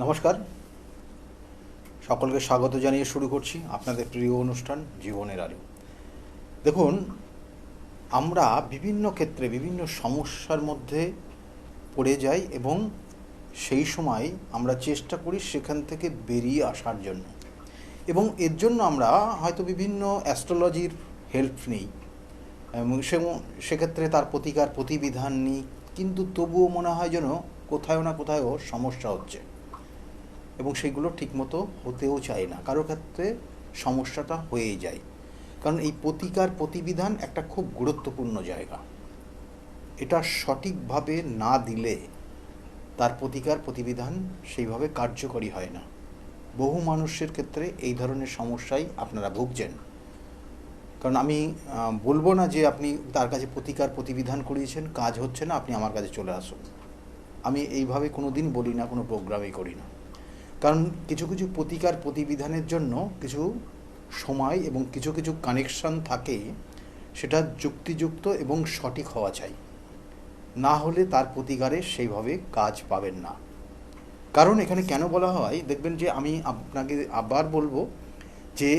নমস্কার, সকলকে স্বাগত জানিয়ে শুরু করছি আপনাদের প্রিয় অনুষ্ঠান জীবনের আলো। দেখুন, আমরা বিভিন্ন ক্ষেত্রে বিভিন্ন সমস্যার মধ্যে পড়ে যাই এবং সেই সময় আমরা চেষ্টা করি সেখান থেকে বেরিয়ে আসার জন্য, এবং এর জন্য আমরা হয়তো বিভিন্ন অ্যাস্ট্রোলজির হেল্প নিই এবং সেক্ষেত্রে তার প্রতিকার প্রতিবিধান নিই, কিন্তু তবুও মনে হয় যেন কোথাও না কোথাও সমস্যা হচ্ছে এবং সেগুলো ঠিকমতো হতেও চায় না, কারো ক্ষেত্রে সমস্যাটা হয়েই যায়। কারণ এই প্রতিকার প্রতিবিধান একটা খুব গুরুত্বপূর্ণ জায়গা। এটা সঠিকভাবে না দিলে তার প্রতিকার প্রতিবিধান সেইভাবে কার্যকরী হয় না। বহু মানুষের ক্ষেত্রে এই ধরনের সমস্যায় আপনারা ভুগছেন। কারণ আমি বলবো না যে আপনি তার কাছে প্রতিকার প্রতিবিধান করিয়েছেন, কাজ হচ্ছে না, আপনি আমার কাছে চলে আসুন। আমি এইভাবে কোনো দিন বলি না, কোনো প্রোগ্রামই করি না। কারণ কিছু কিছু প্রতিকার প্রতিবিধানের জন্য কিছু সময় এবং কিছু কিছু কানেকশন থাকে, সেটা যুক্তিযুক্ত এবং সঠিক হওয়া চাই, না হলে তার প্রতিকারে সেইভাবে কাজ পাবেন না। কারণ এখানে কেন বলা হয় দেখবেন, যে আমি আপনাকে আবার বলবো যে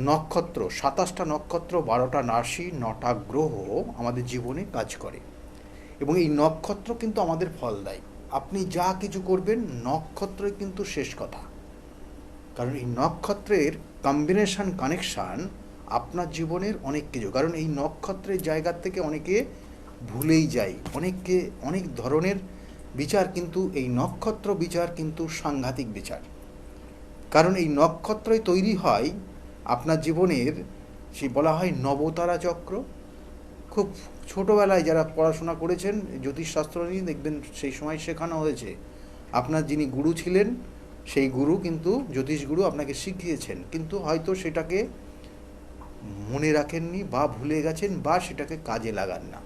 নক্ষত্র, 27টা নক্ষত্র, 12টা রাশি, 9টা গ্রহ আমাদের জীবনে কাজ করে এবং এই নক্ষত্র কিন্তু আমাদের ফল দেয়। আপনি যা কিছু করবেন নক্ষত্রই কিন্তু শেষ কথা। কারণ এই নক্ষত্রের কম্বিনেশন কানেকশান আপনার জীবনের অনেক কিছু, কারণ এই নক্ষত্রের জায়গা থেকে অনেকে ভুলেই যায়, অনেককে অনেক ধরনের বিচার, কিন্তু এই নক্ষত্র বিচার কিন্তু সাংঘাতিক বিচার। কারণ এই নক্ষত্রই তৈরি হয় আপনার জীবনের, সে বলা হয় নবতারা চক্র। খুব ছোটোবেলায় যারা পড়াশোনা করেছেন জ্যোতিষশাস্ত্র নিয়ে, দেখবেন সেই সময় শেখানো হয়েছে আপনার যিনি গুরু ছিলেন সেই গুরু কিন্তু জ্যোতিষ গুরু আপনাকে শিখিয়েছেন, কিন্তু হয়তো সেটাকে মনে রাখেননি বা ভুলে গেছেন বা সেটাকে কাজে লাগান না।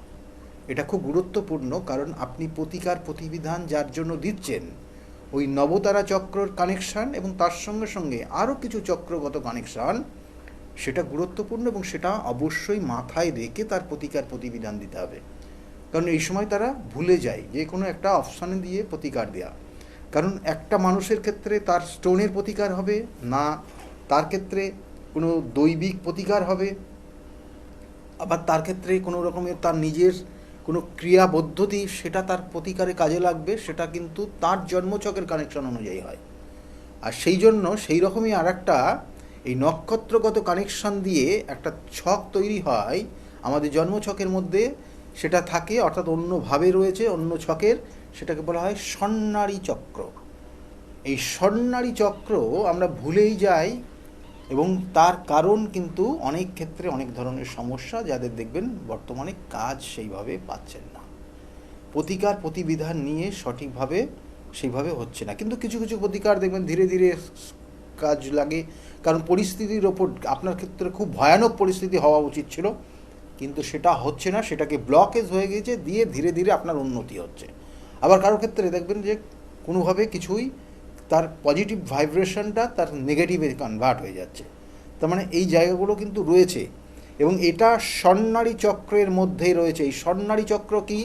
এটা খুব গুরুত্বপূর্ণ, কারণ আপনি প্রতিকার প্রতিবিধান যার জন্য দিচ্ছেন ওই নবতারা চক্রর কানেকশান এবং তার সঙ্গে সঙ্গে আরও কিছু চক্রগত কানেকশান, সেটা গুরুত্বপূর্ণ এবং সেটা অবশ্যই মাথায় রেখে তার প্রতিকার প্রতিবিধান দিতে হবে। কারণ এই সময় তারা ভুলে যায় যে কোনো একটা অপশানে দিয়ে প্রতিকার দেওয়া। কারণ একটা মানুষের ক্ষেত্রে তার স্টোনের প্রতিকার হবে না, তার ক্ষেত্রে কোনো দৈবিক প্রতিকার হবে, আবার তার ক্ষেত্রে কোনো রকমের তার নিজের কোনো ক্রিয়া পদ্ধতি সেটা তার প্রতিকারে কাজে লাগবে, সেটা কিন্তু তার জন্মছকের কানেকশন অনুযায়ী হয়। আর সেই জন্য সেই রকমই আর একটা এই নক্ষত্রগত কানেকশন দিয়ে একটা ছক তৈরি হয় আমাদের জন্মছকের মধ্যে, সেটা থাকে অর্থাৎ অন্যভাবে রয়েছে অন্য ছকের, সেটাকে বলা হয় স্বর্ণালী চক্র। এই স্বর্ণালী চক্র আমরা ভুলেই যাই এবং তার কারণ কিন্তু অনেক ক্ষেত্রে অনেক ধরনের সমস্যা, যাদের দেখবেন বর্তমানে কাজ সেইভাবে পাচ্ছেন না, প্রতিকার প্রতিবিধান নিয়ে সঠিকভাবে সেইভাবে হচ্ছে না। কিন্তু কিছু কিছু প্রতিকার দেখবেন ধীরে ধীরে কাজ লাগে, কারণ পরিস্থিতির ওপর, আপনার ক্ষেত্রে খুব ভয়ানক পরিস্থিতি হওয়া উচিত ছিল কিন্তু সেটা হচ্ছে না, সেটাকে ব্লকেজ হয়ে গেছে, দিয়ে ধীরে ধীরে আপনার উন্নতি হচ্ছে। আবার কারো ক্ষেত্রে দেখবেন যে কোনোভাবে কিছুই তার পজিটিভ ভাইব্রেশনটা তার নেগেটিভে কনভার্ট হয়ে যাচ্ছে। তার মানে এই জায়গাগুলো কিন্তু রয়েছে এবং এটা স্বর্ণালী চক্রের মধ্যেই রয়েছে। এই স্বর্ণালী চক্র কি,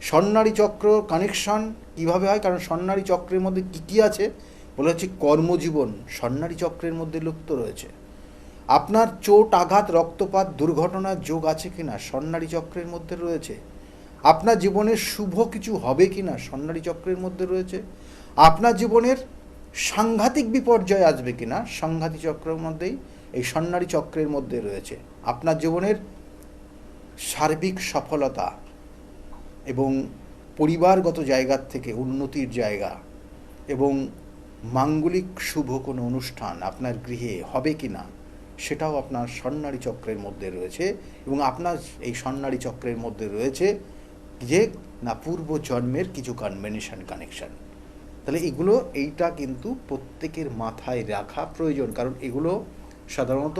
স্বর্ণালী চক্র কানেকশন কীভাবে হয়, কারণ স্বর্ণালী চক্রের মধ্যে কী কী আছে বলে হচ্ছে কর্মজীবন স্বর্ণালী চক্রের মধ্যে লুপ্ত রয়েছে। আপনার চোট আঘাত রক্তপাত দুর্ঘটনার যোগ আছে কিনা স্বর্ণালী চক্রের মধ্যে রয়েছে। আপনার জীবনের শুভ কিছু হবে কিনা স্বর্ণালী চক্রের মধ্যে রয়েছে। আপনার জীবনের সাংঘাতিক বিপর্যয় আসবে কিনা সাংঘাতিক চক্রের মধ্যেই, এই স্বর্ণালী চক্রের মধ্যে রয়েছে। আপনার জীবনের সার্বিক সফলতা এবং পরিবারগত জায়গার থেকে উন্নতির জায়গা এবং মাঙ্গলিক শুভ কোনো অনুষ্ঠান আপনার গৃহে হবে কি না সেটাও আপনার স্বর্ণালী চক্রের মধ্যে রয়েছে। এবং আপনার এই স্বর্ণালী চক্রের মধ্যে রয়েছে যে না পূর্ব জন্মের কিছু কম্বিনেশন কানেকশান। তাহলে এগুলো এইটা কিন্তু প্রত্যেকের মাথায় রাখা প্রয়োজন, কারণ এগুলো সাধারণত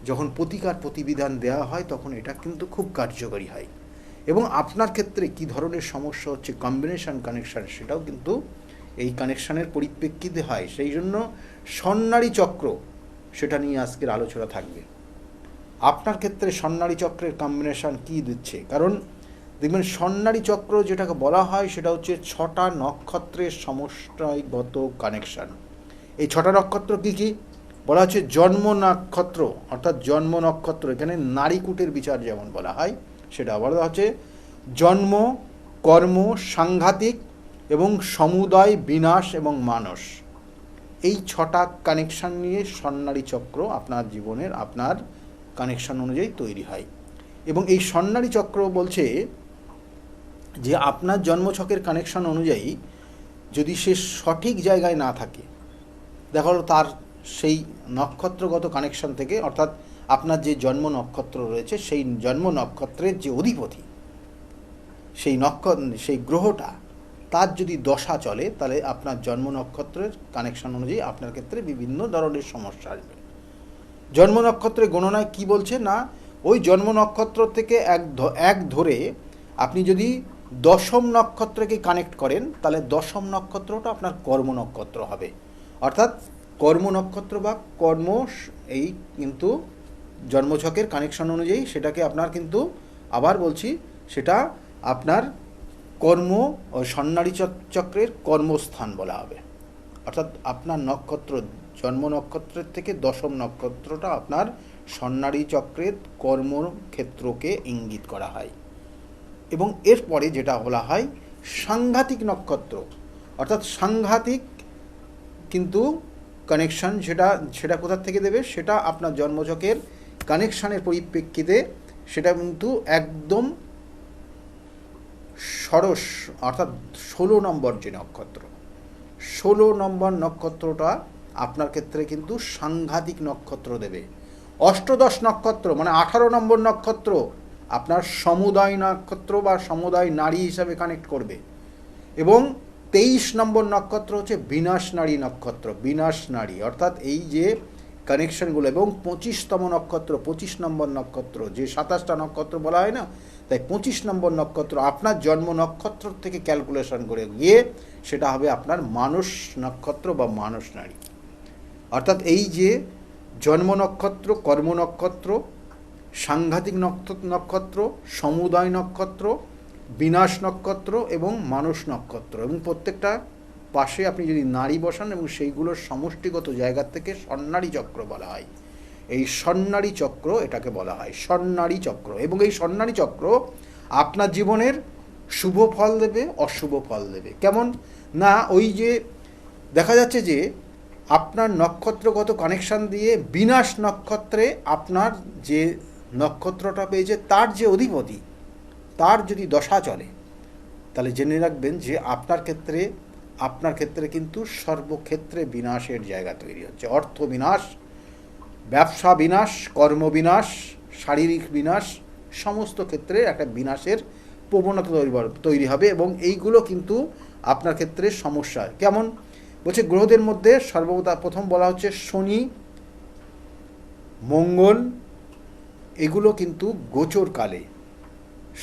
যখন প্রতিকার প্রতিবিধান দেওয়া হয় তখন এটা কিন্তু খুব কার্যকরী হয়। এবং আপনার ক্ষেত্রে কী ধরনের সমস্যা হচ্ছে কম্বিনেশন কানেকশান, সেটাও কিন্তু এই কানেকশানের পরিপ্রেক্ষিতে হয়। সেই জন্য স্বর্ণালী চক্র সেটা নিয়ে আজকের আলোচনা থাকবে। আপনার ক্ষেত্রে স্বর্ণালী চক্রের কম্বিনেশান কী দিচ্ছে, কারণ দেখবেন স্বর্ণালী চক্র যেটাকে বলা হয় সেটা হচ্ছে 6টা নক্ষত্রের সমষ্টিগত কানেকশান। এই 6টা নক্ষত্র কী কী বলা হচ্ছে? জন্ম নক্ষত্র অর্থাৎ জন্ম নক্ষত্র, এখানে নারীকূটের বিচার যেমন বলা হয় সেটা বলা হচ্ছে জন্ম, কর্ম, সাংঘাতিক এবং সমুদয়, বিনাশ এবং মানস। এই 6টা কানেকশান নিয়ে স্বর্ণালী চক্র আপনার জীবনের আপনার কানেকশান অনুযায়ী তৈরি হয়। এবং এই স্বর্ণালী চক্র বলছে যে আপনার জন্মছকের কানেকশান অনুযায়ী যদি সে সঠিক জায়গায় না থাকে, দেখা হলো তার সেই নক্ষত্রগত কানেকশান থেকে, অর্থাৎ আপনার যে জন্ম নক্ষত্র রয়েছে সেই জন্ম নক্ষত্রের যে অধিপতি সেই গ্রহটা তার যদি দশা চলে, তাহলে আপনার জন্ম নক্ষত্রের কানেকশান অনুযায়ী আপনার ক্ষেত্রে বিভিন্ন ধরনের সমস্যা আসবে। জন্ম নক্ষত্রের গণনায় কি বলছে না, ওই জন্ম নক্ষত্র থেকে এক ধরে আপনি যদি 10ম নক্ষত্রকে কানেক্ট করেন, তাহলে 10ম নক্ষত্রটা আপনার কর্ম নক্ষত্র হবে। অর্থাৎ কর্ম নক্ষত্র বা কর্ম, এই কিন্তু জন্মছকের কানেকশন অনুযায়ী সেটাকে আপনার কিন্তু আবার বলছি, সেটা আপনার কর্ম ও স্বর্ণালী চক্রের কর্মস্থান বলা হবে। অর্থাৎ আপনার নক্ষত্র, জন্ম নক্ষত্রের থেকে 10ম নক্ষত্রটা আপনার স্বর্ণালী চক্রের কর্মক্ষেত্রকে ইঙ্গিত করা হয়। এবং এরপরে যেটা বলা হয় সাংঘাতিক নক্ষত্র, অর্থাৎ সাংঘাতিক কিন্তু কানেকশান, সেটা কোথা থেকে দেবে, সেটা আপনার জন্মছকের কানেকশানের পরিপ্রেক্ষিতে সেটা কিন্তু একদম ষড়শ, অর্থাৎ 16 নম্বর যে নক্ষত্র, 16 নম্বর নক্ষত্রটা আপনার ক্ষেত্রে কিন্তু সাংঘাতিক নক্ষত্র দেবে। অষ্টদশ নক্ষত্র মানে 18 নম্বর নক্ষত্র আপনার সমুদয় নক্ষত্র বা সমুদয় নারী হিসাবে কানেক্ট করবে। এবং 23 নম্বর নক্ষত্র হচ্ছে বিনাশ নারী নক্ষত্র, বিনাশ নারী, অর্থাৎ এই যে কানেকশানগুলো। এবং 25তম নক্ষত্র, 25 নম্বর নক্ষত্র, যে 27টা নক্ষত্র বলা হয় না, তাই 25 নম্বর নক্ষত্র আপনার জন্ম নক্ষত্র থেকে ক্যালকুলেশন করে গিয়ে সেটা হবে আপনার মানস নক্ষত্র বা মানস নারী। অর্থাৎ এই যে জন্ম নক্ষত্র, কর্ম নক্ষত্র, সাংঘাতিক নক্ষত্র, সমুদয় নক্ষত্র, বিনাশ নক্ষত্র এবং মানস নক্ষত্র, এবং প্রত্যেকটা পাশে আপনি যদি নারী বসান এবং সেইগুলোর সমষ্টিগত জায়গা থেকে স্বর্ণালী চক্র বলা হয়। এই স্বর্ণালী চক্র এটাকে বলা হয় স্বর্ণালী চক্র। এবং এই স্বর্ণালী চক্র আপনার জীবনের শুভ ফল দেবে, অশুভ ফল দেবে। কেমন না, ওই যে দেখা যাচ্ছে যে আপনার নক্ষত্রগত কানেকশান দিয়ে বিনাশ নক্ষত্রে আপনার যে নক্ষত্রটা পেয়েছে তার যে অধিপতি, তার যদি দশা চলে, তাহলে জেনে রাখবেন যে আপনার ক্ষেত্রে কিন্তু সর্বক্ষেত্রে বিনাশের জায়গা তৈরি হচ্ছে। অর্থ বিনাশ, ব্যবসা বিনাশ, কর্ম বিনাশ, শারীরিক বিনাশ, সমস্ত ক্ষেত্রে একটা বিনাশের প্রবণতা তৈরি হবে। এবং এইগুলো কিন্তু আপনার ক্ষেত্রে সমস্যা। কেমন বলছে, গ্রহদের মধ্যে প্রথম বলা হচ্ছে শনি, মঙ্গল, এগুলো কিন্তু গোচর কালে,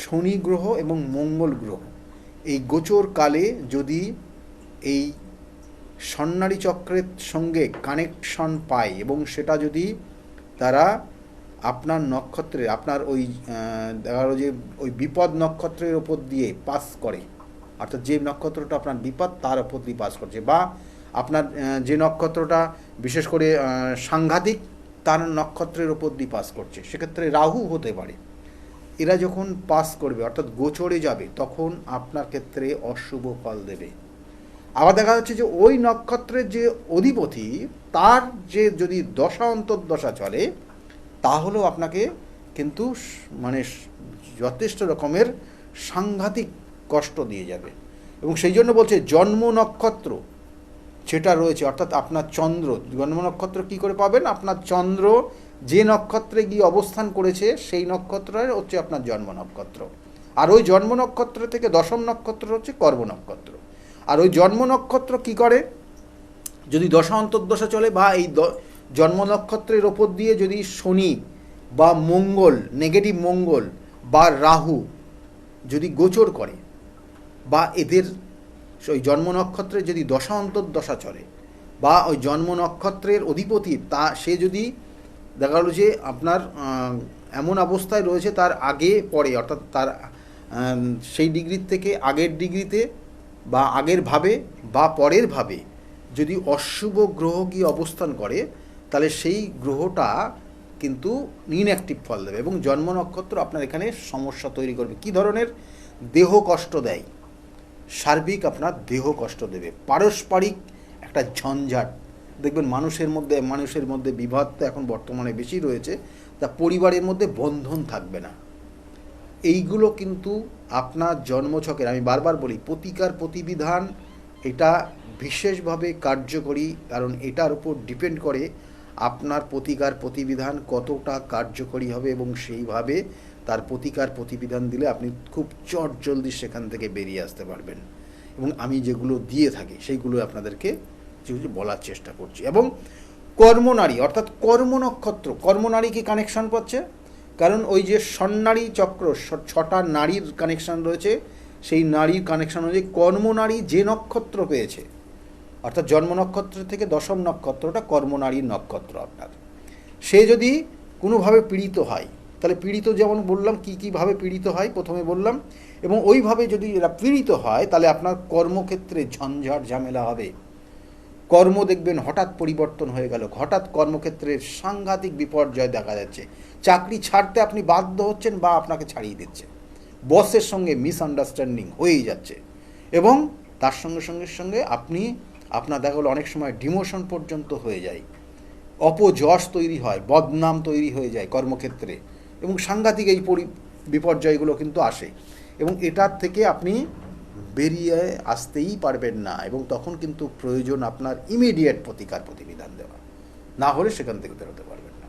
শনি গ্রহ এবং মঙ্গল গ্রহ এই গোচর কালে যদি এই স্বর্ণালী চক্রের সঙ্গে কানেকশন পায় এবং সেটা যদি তারা আপনার নক্ষত্রে, আপনার ওই দেখা গেল যে ওই বিপদ নক্ষত্রের ওপর দিয়ে পাস করে, অর্থাৎ যে নক্ষত্রটা আপনার বিপদ তার ওপর দিয়ে পাস করছে, বা আপনার যে নক্ষত্রটা বিশেষ করে সাংঘাতিক তার নক্ষত্রের ওপর দিয়ে পাস করছে, সেক্ষেত্রে রাহু হতে পারে। এরা যখন পাস করবে অর্থাৎ গোচরে যাবে, তখন আপনার ক্ষেত্রে অশুভ ফল দেবে। আবার দেখা যাচ্ছে যে ওই নক্ষত্রের যে অধিপতি তার যে যদি দশা অন্তর্দশা চলে, তাহলেও আপনাকে কিন্তু মানে যথেষ্ট রকমের সাংঘাতিক কষ্ট দিয়ে যাবে। এবং সেই জন্য বলছে জন্ম নক্ষত্র যেটা রয়েছে, অর্থাৎ আপনার চন্দ্র, জন্ম নক্ষত্র কী করে পাবেন, আপনার চন্দ্র যে নক্ষত্রে গিয়ে অবস্থান করেছে সেই নক্ষত্রের হচ্ছে আপনার জন্ম নক্ষত্র। আর ওই জন্ম নক্ষত্র থেকে 10ম নক্ষত্র হচ্ছে কর্ম নক্ষত্র। আর ওই জন্ম নক্ষত্র কী করে, যদি দশা অন্তর্দশা চলে বা এই জন্ম নক্ষত্রের ওপর দিয়ে যদি শনি বা মঙ্গল, নেগেটিভ মঙ্গল বা রাহু যদি গোচর করে, বা এদের ওই জন্ম নক্ষত্রের যদি দশা অন্তর্দশা চলে, বা ওই জন্ম নক্ষত্রের অধিপতি সে যদি দেখা গেল যে আপনার এমন অবস্থায় রয়েছে তার আগে পরে, অর্থাৎ তার সেই ডিগ্রির থেকে আগের ডিগ্রিতে বা আগের ভাবে বা পরের ভাবে যদি অশুভ গ্রহ গিয়ে অবস্থান করে, তাহলে সেই গ্রহটা কিন্তু ইনঅ্যাক্টিভ ফল দেবে এবং জন্ম নক্ষত্র আপনার এখানে সমস্যা তৈরি করবে। কী ধরনের? দেহ কষ্ট দেয়, সার্বিক আপনার দেহ কষ্ট দেবে, পারস্পরিক একটা ঝঞ্ঝাট দেখবেন মানুষের মধ্যে বিবাদ তো এখন বর্তমানে বেশি রয়েছে, তা পরিবারের মধ্যে বন্ধন থাকবে না। এইগুলো কিন্তু আপনার জন্মছকের, আমি বারবার বলি, প্রতিকার প্রতিবিধান এটা বিশেষভাবে কার্যকরী, কারণ এটার উপর ডিপেন্ড করে আপনার প্রতিকার প্রতিবিধান কতটা কার্যকরী হবে এবং সেইভাবে তার প্রতিকার প্রতিবিধান দিলে আপনি খুব চটজলদি সেখান থেকে বেরিয়ে আসতে পারবেন। এবং আমি যেগুলো দিয়ে থাকি সেইগুলো আপনাদেরকে কিছু বলার চেষ্টা করছি। এবং কর্মনারী অর্থাৎ কর্ম নক্ষত্র, কর্মনারী কি কানেকশান পাচ্ছে? কারণ ওই যে স্বর্ণারী চক্র, 6টা নারীর কানেকশান রয়েছে, সেই নারীর কানেকশান অনুযায়ী কর্মনারী যে নক্ষত্র পেয়েছে, অর্থাৎ জন্ম নক্ষত্র থেকে 10ম নক্ষত্রটা কর্মনারীর নক্ষত্র আপনার, সে যদি কোনোভাবে পীড়িত হয়, তাহলে পীড়িত যেমন বললাম কী কীভাবে পীড়িত হয় প্রথমে বললাম, এবং ওইভাবে যদি এরা পীড়িত হয় তাহলে আপনার কর্মক্ষেত্রে ঝঞ্ঝাট ঝামেলা হবে। কর্ম দেখবেন হঠাৎ পরিবর্তন হয়ে গেল, হঠাৎ কর্মক্ষেত্রে সাংঘাতিক বিপর্যয় দেখা যাচ্ছে, চাকরি ছাড়তে আপনি বাধ্য হচ্ছেন বা আপনাকে ছাড়িয়ে দিচ্ছে, বসের সঙ্গে মিসআন্ডারস্ট্যান্ডিং হয়েই যাচ্ছে, এবং তার সঙ্গে আপনার দেখা গেলো অনেক সময় ডিমোশন পর্যন্ত হয়ে যায়, অপযশ তৈরি হয়, বদনাম তৈরি হয়ে যায় কর্মক্ষেত্রে, এবং সাংঘাতিক এই বিপর্যয়গুলো কিন্তু আসে, এবং এটার থেকে আপনি বেরিয়ে আসতেই পারবেন না, এবং তখন কিন্তু প্রয়োজন আপনার ইমিডিয়েট প্রতিকার প্রতিবিধান দেওয়া, না হলে সেখান থেকে বেরোতে পারবেন না।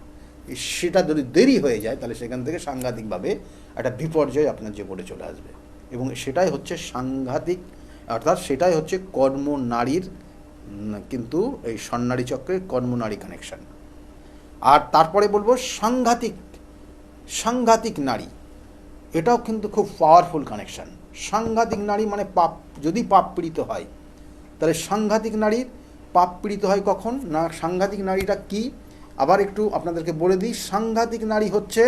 সেটা যদি দেরি হয়ে যায় তাহলে সেখান থেকে সাংঘাতিকভাবে একটা বিপর্যয় আপনার জীবনে চলে আসবে, এবং সেটাই হচ্ছে সাংঘাতিক, অর্থাৎ সেটাই হচ্ছে কর্মনারীর, কিন্তু এই স্বর্ণারী চক্রের কর্মনারী কানেকশান। আর তারপরে বলবো সাংঘাতিক নারী, এটাও কিন্তু খুব পাওয়ারফুল কানেকশান। সাংঘাতিক নারী মানে পাপ, যদি পাপ পীড়িত হয় তাহলে সাংঘাতিক নারীর পাপ পীড়িত হয় কখন না? সাংঘাতিক নারীটা কি আবার একটু আপনাদেরকে বলে দিই। সাংঘাতিক নারী হচ্ছে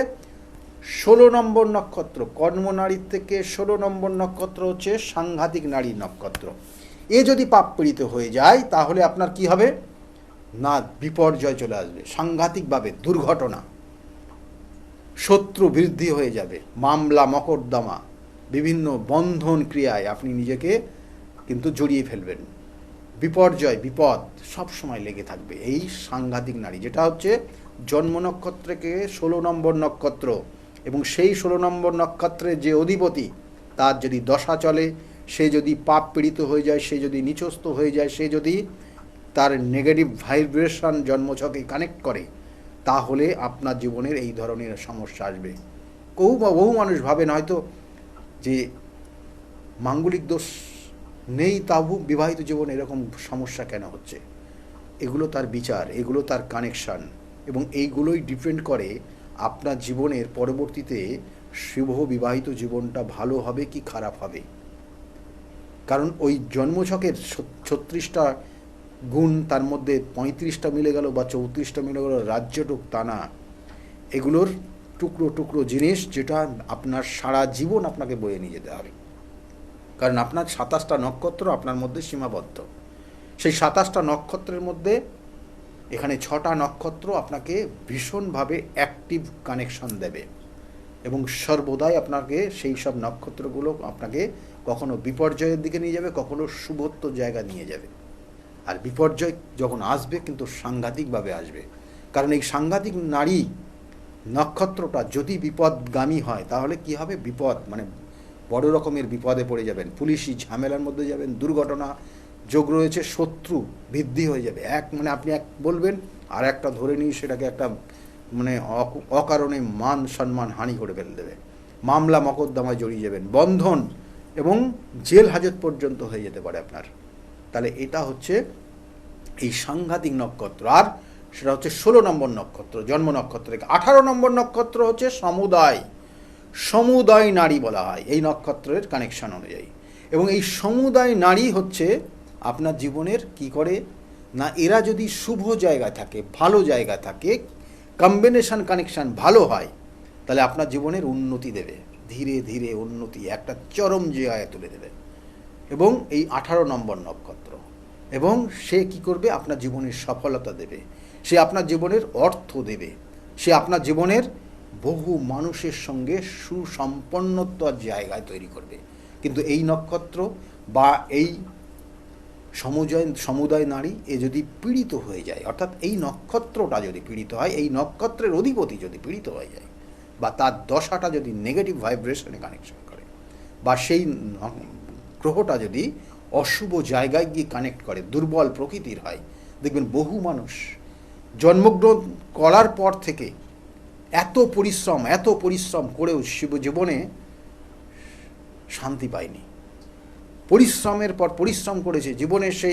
16 নম্বর নক্ষত্র, কর্মনারীর থেকে 16 নম্বর নক্ষত্র হচ্ছে সাংঘাতিক নারী নক্ষত্র। এ যদি পাপ পীড়িত হয়ে যায় তাহলে আপনার কি হবে না? বিপর্যয় চলে আসবে, সাংঘাতিকভাবে দুর্ঘটনা, শত্রু বৃদ্ধি হয়ে যাবে, মামলা মকদ্দমা, বিভিন্ন বন্ধন ক্রিয়ায় আপনি নিজেকে কিন্তু জড়িয়ে ফেলবেন, বিপর্যয় বিপদ সব সময় লেগে থাকবে। এই সাংঘাতিক নারী, যেটা হচ্ছে জন্ম নক্ষত্রকে 16 নম্বর নক্ষত্র, এবং সেই 16 নম্বর নক্ষত্রের যে অধিপতি, তার যদি দশা চলে, সে যদি পাপ পীড়িত হয়ে যায়, সে যদি নিচস্থ হয়ে যায়, সে যদি তার নেগেটিভ ভাইব্রেশন জন্মছকে কানেক্ট করে, তাহলে আপনার জীবনের এই ধরনের সমস্যা আসবে। বহু মানুষ ভাবেন হয়তো যে মাঙ্গলিক দোষ নেই, তাও বিবাহিত জীবনে এরকম সমস্যা কেন হচ্ছে। এগুলো তার বিচার, এগুলো তার কানেকশান, এবং এইগুলোই ডিপেন্ড করে আপনার জীবনের পরবর্তীতে শুভ বিবাহিত জীবনটা ভালো হবে কি খারাপ হবে। কারণ ওই জন্মছকের 36টা গুণ, তার মধ্যে 35টা মিলে গেল বা 34টা মিলে গেল রাজ্যটুক টানা, এগুলোর টুকরো টুকরো জিনিস, যেটা আপনার সারা জীবন আপনাকে বয়ে নিয়ে যেতে হবে। কারণ আপনার 27টা নক্ষত্র আপনার মধ্যে সীমাবদ্ধ, সেই 27টা নক্ষত্রের মধ্যে এখানে 6টা নক্ষত্র আপনাকে ভীষণভাবে অ্যাক্টিভ কানেকশন দেবে, এবং সর্বদাই আপনাকে সেই সব নক্ষত্রগুলো আপনাকে কখনো বিপর্যয়ের দিকে নিয়ে যাবে, কখনো শুভত্ব জায়গা নিয়ে যাবে। আর বিপর্যয় যখন আসবে কিন্তু সাংঘাতিকভাবে আসবে, কারণ এই সাংঘাতিক নারী নক্ষত্রটা যদি বিপদগামী হয় তাহলে কি হবে? বিপদ মানে বড় রকমের বিপদে পড়ে যাবেন, পুলিশি ঝামেলার মধ্যে যাবেন, দুর্ঘটনা যোগ রয়েছে, শত্রু বৃদ্ধি হয়ে যাবে। মানে আপনি এক বলবেন আর একটা ধরে নিয়ে সেটাকে একটা মানে অকারণে মান সম্মান হানি করে ফেলে দেবে, মামলা মকদ্দমায় জড়িয়ে যাবেন, বন্ধন এবং জেল হাজত পর্যন্ত হয়ে যেতে পারে আপনার। তাহলে এটা হচ্ছে এই সাংঘাতিক নক্ষত্র, আর সেটা হচ্ছে 16 নম্বর নক্ষত্র, জন্ম নক্ষত্র থেকে। 18 নম্বর নক্ষত্র হচ্ছে সমুদায় নারী বলা হয় এই নক্ষত্রের কানেকশন অনুযায়ী, এবং এই সমুদায় নারী হচ্ছে আপনার জীবনের কি করে না, এরা যদি শুভ জায়গায় থাকে, ভালো জায়গা থাকে, কম্বিনেশন কানেকশান ভালো হয়, তাহলে আপনার জীবনের উন্নতি দেবে। ধীরে ধীরে উন্নতি একটা চরম জায়গায় তুলে দেবে। এবং এই 18 নম্বর নক্ষত্র, এবং সে কি করবে, আপনার জীবনের সফলতা দেবে, সে আপনার জীবনের অর্থ দেবে, সে আপনার জীবনের বহু মানুষের সঙ্গে সুসম্পন্নতার জায়গায় তৈরি করবে। কিন্তু এই নক্ষত্র বা এই সমুদায় নারী এ যদি পীড়িত হয়ে যায়, অর্থাৎ এই নক্ষত্রটা যদি পীড়িত হয়, এই নক্ষত্রের অধিপতি যদি পীড়িত হয়ে যায়, বা তার দশাটা যদি নেগেটিভ ভাইব্রেশনে কানেকশন করে, বা সেই গ্রহটা যদি অশুভ জায়গায় গিয়ে কানেক্ট করে, দুর্বল প্রকৃতির হয়, দেখবেন বহু মানুষ জন্মগ্রহণ করার পর থেকে এত পরিশ্রম করেও জীবনে শান্তি পায়নি। পরিশ্রমের পর পরিশ্রম করেছে জীবনে, সে